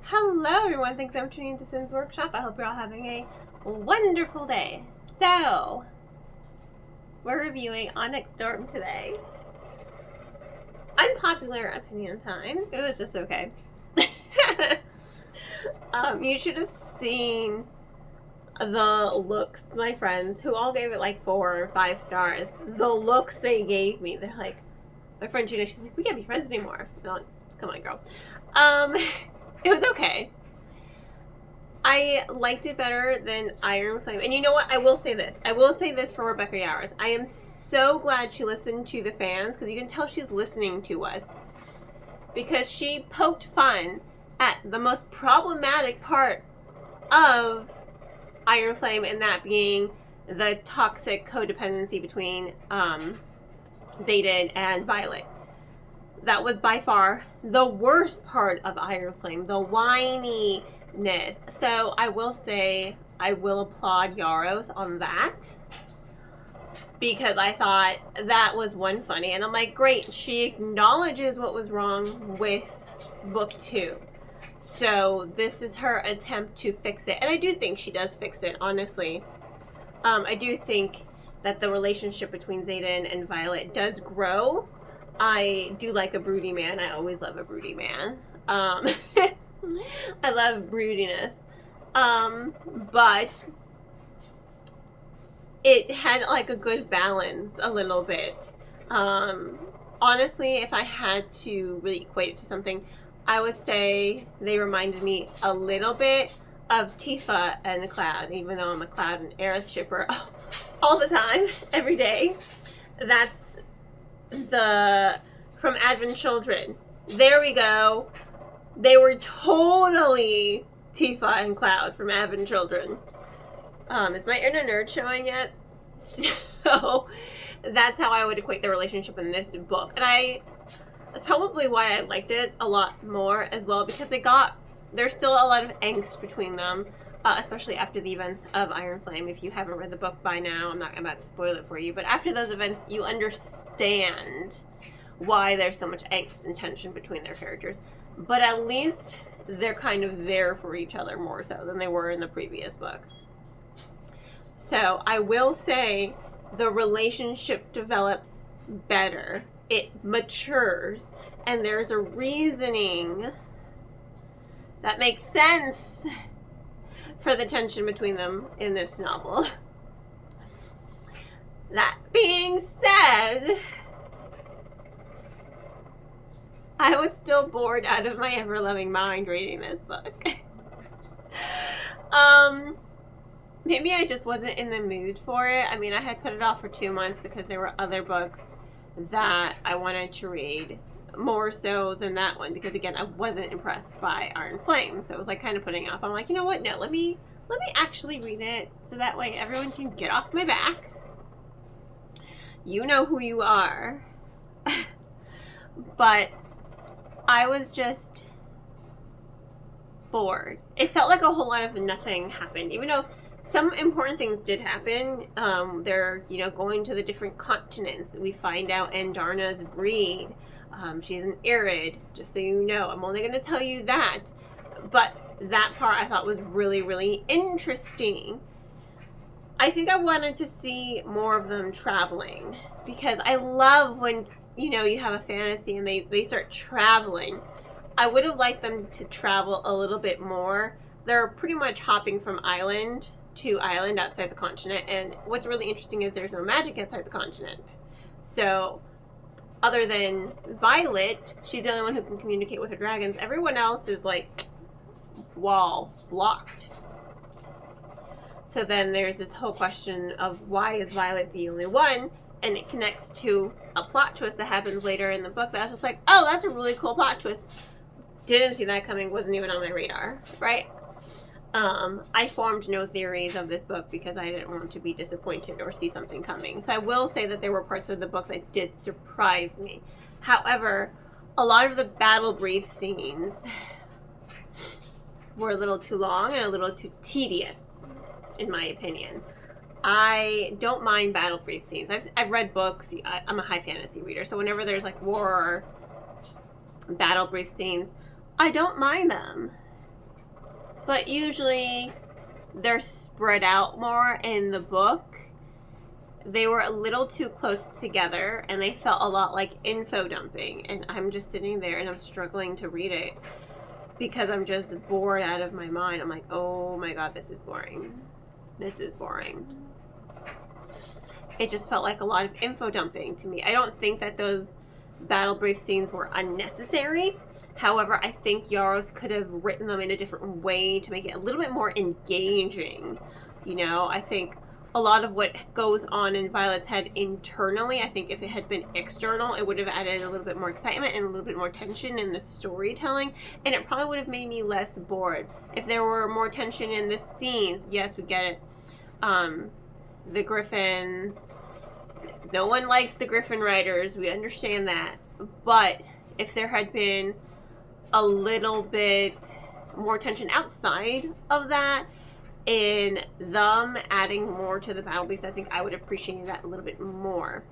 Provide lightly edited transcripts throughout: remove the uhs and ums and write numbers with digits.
Hello everyone, thanks for tuning into Sim's Workshop. I hope you're all having a wonderful day. So, we're reviewing Onyx Storm today. Unpopular opinion time. It was just okay. You should have seen the looks, my friends, who all gave it like 4 or 5 stars. The looks they gave me. They're like, my friend Gina, she's like, we can't be friends anymore. And I'm like, come on, girl. It was okay. I liked it better than Iron Flame. And you know what? I will say this. I will say this for Rebecca Yarros. I am so glad she listened to the fans, because you can tell she's listening to us. Because she poked fun at the most problematic part of Iron Flame, and that being the toxic codependency between Xaden and Violet. That was by far the worst part of Iron Flame, the whininess. So I will say, I will applaud Yarros on that, because I thought that was one funny. And I'm like, great, she acknowledges what was wrong with book 2. So this is her attempt to fix it. And I do think she does fix it, honestly. I do think that the relationship between Xaden and Violet does grow. I do like a broody man. I always love a broody man. I love broodiness. But it had like a good balance a little bit. Honestly, if I had to really equate it to something, I would say they reminded me a little bit of Tifa and Cloud, even though I'm a Cloud and Aerith shipper all the time, every day. That's from Advent Children. There we go. They were totally Tifa and Cloud from Advent Children. Is my inner nerd showing yet? So that's how I would equate the relationship in this book. And that's probably why I liked it a lot more as well, because there's still a lot of angst between them, especially after the events of Iron Flame. If you haven't read the book by now, I'm not about to spoil it for you, but after those events, you understand why there's so much angst and tension between their characters. But at least they're kind of there for each other more so than they were in the previous book. So I will say the relationship develops better. It matures, and there's a reasoning that makes sense for the tension between them in this novel. That being said, I was still bored out of my ever-loving mind reading this book. Maybe I just wasn't in the mood for it. I mean, I had put it off for 2 months because there were other books that I wanted to read more so than that one, because again, I wasn't impressed by Iron Flame, so it was like kind of putting it off. I'm like, you know what, no, let me actually read it, so that way everyone can get off my back. You know who you are. But I was just bored. It felt like a whole lot of nothing happened, even though some important things did happen. They're, going to the different continents. We find out Andarna's breed. She's an Irid, just so you know. I'm only going to tell you that. But that part I thought was really, really interesting. I think I wanted to see more of them traveling, because I love when, you have a fantasy and they start traveling. I would have liked them to travel a little bit more. They're pretty much hopping from island to island outside the continent, and what's really interesting is there's no magic outside the continent. So other than Violet, she's the only one who can communicate with her dragons. Everyone else is like wall blocked. So then there's this whole question of why is Violet the only one, and it connects to a plot twist that happens later in the book that I was just like, oh, that's a really cool plot twist. Didn't see that coming, wasn't even on my radar, right? I formed no theories of this book because I didn't want to be disappointed or see something coming. So I will say that there were parts of the book that did surprise me. However, a lot of the battle brief scenes were a little too long and a little too tedious, in my opinion. I don't mind battle brief scenes. I've read books. I'm a high fantasy reader, so whenever there's like war or battle brief scenes, I don't mind them. but usually they're spread out more in the book. They were a little too close together, and they felt a lot like info dumping, and I'm just sitting there and I'm struggling to read it because I'm just bored out of my mind. I'm like, oh my god, this is boring. This is boring. It just felt like a lot of info dumping to me. I don't think that those battle brief scenes were unnecessary. However, I think Yaros could have written them in a different way to make it a little bit more engaging. You know, I think a lot of what goes on in Violet's head internally, I think if it had been external, it would have added a little bit more excitement and a little bit more tension in the storytelling, and it probably would have made me less bored. If there were more tension in the scenes, yes, we get it. The Griffins, no one likes the Griffin writers, we understand that, but if there had been a little bit more tension outside of that, in them adding more to the battle beast, I think I would appreciate that a little bit more.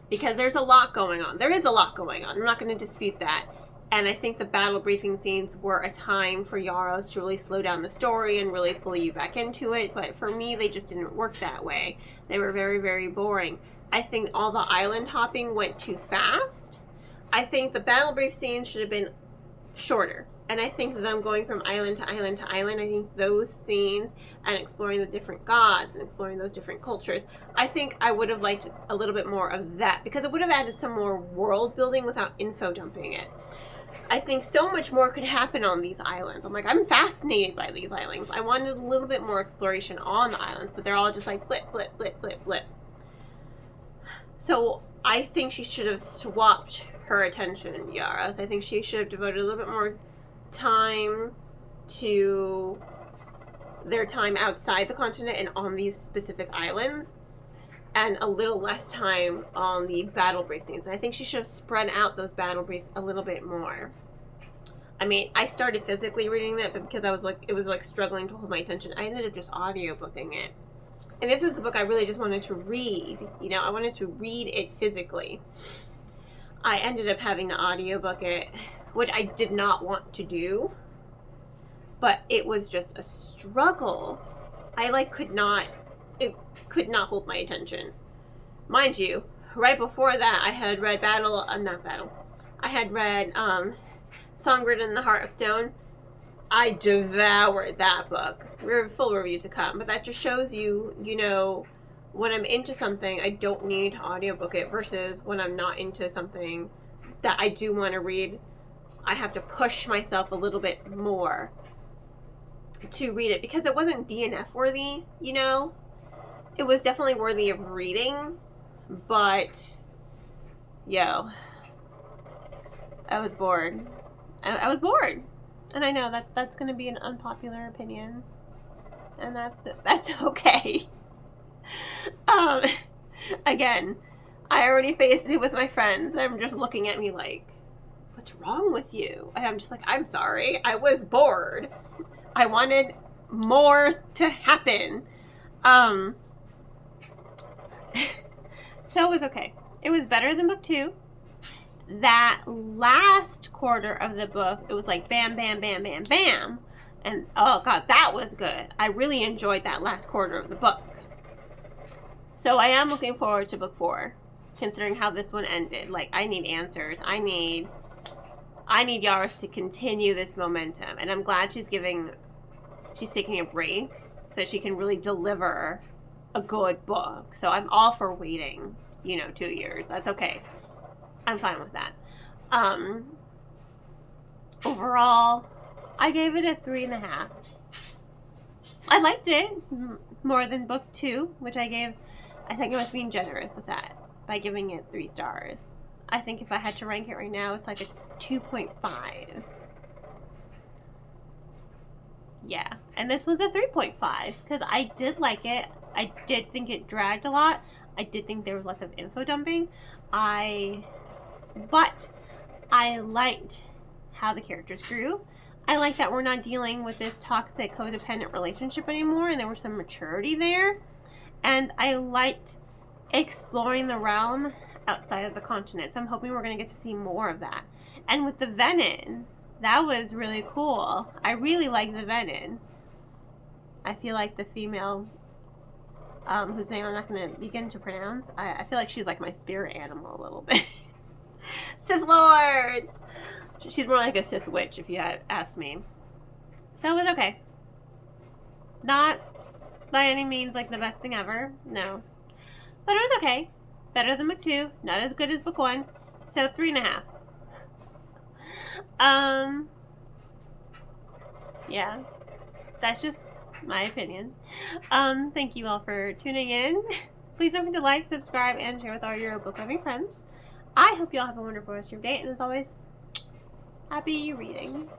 Because there's a lot going on. There is a lot going on. I'm not going to dispute that. And I think the battle briefing scenes were a time for Yaros to really slow down the story and really pull you back into it. But for me, they just didn't work that way. They were very, very boring. I think all the island hopping went too fast. I think the battle brief scenes should have been shorter. And I think them going from island to island to island, I think those scenes and exploring the different gods and exploring those different cultures, I think I would have liked a little bit more of that because it would have added some more world building without info dumping it. I think so much more could happen on these islands. I'm like, I'm fascinated by these islands. I wanted a little bit more exploration on the islands, but they're all just like blip, blip, blip, blip, blip. So I think she should have swapped her attention, Yaros. I think she should have devoted a little bit more time to their time outside the continent and on these specific islands, and a little less time on the battle brief scenes. And I think she should have spread out those battle briefs a little bit more. I mean, I started physically reading that, but because it was like struggling to hold my attention, I ended up just audiobooking it. And this was the book I really just wanted to read. You know, I wanted to read it physically. I ended up having to audiobook it, which I did not want to do, but it was just a struggle. It could not hold my attention. Mind you, right before that, I had read I had read Songbird and the Heart of Stone. I devoured that book. Full review to come, but that just shows you, you know, when I'm into something, I don't need to audiobook it, versus when I'm not into something that I do want to read, I have to push myself a little bit more to read it, because it wasn't DNF worthy, you know? It was definitely worthy of reading, but, yo, I was bored. I was bored. And I know that's going to be an unpopular opinion, and that's okay. Again, I already faced it with my friends. They're just looking at me like, what's wrong with you? And I'm just like, I'm sorry. I was bored. I wanted more to happen. So it was okay. It was better than book 2. That last quarter of the book, it was like bam, bam, bam, bam, bam. And oh god, that was good. I really enjoyed that last quarter of the book. So I am looking forward to book 4, considering how this one ended. Like, I need answers. I need Yaros to continue this momentum. And I'm glad she's taking a break so she can really deliver a good book. So I'm all for waiting, 2 years. That's okay. I'm fine with that. Overall, I gave it a 3.5. I liked it more than book 2, which I think I was being generous with that by giving it 3 stars. I think if I had to rank it right now, it's like a 2.5. Yeah, and this was a 3.5 because I did like it. I did think it dragged a lot. I did think there was lots of info dumping. But I liked how the characters grew. I like that we're not dealing with this toxic codependent relationship anymore, and there was some maturity there. And I liked exploring the realm outside of the continent. So I'm hoping we're going to get to see more of that. And with the Venin, That was really cool. I really like the Venom. I feel like the female, whose name I'm not going to begin to pronounce, I feel like she's like my spirit animal a little bit. Sith Lords! She's more like a Sith Witch, if you had asked me. So it was okay. Not by any means like the best thing ever, no. But it was okay. Better than Book 2. Not as good as Book 1. So 3.5. Yeah. That's just my opinion. Thank you all for tuning in. Please don't forget to like, subscribe, and share with all your book loving friends. I hope you all have a wonderful rest of your day, and as always, happy reading.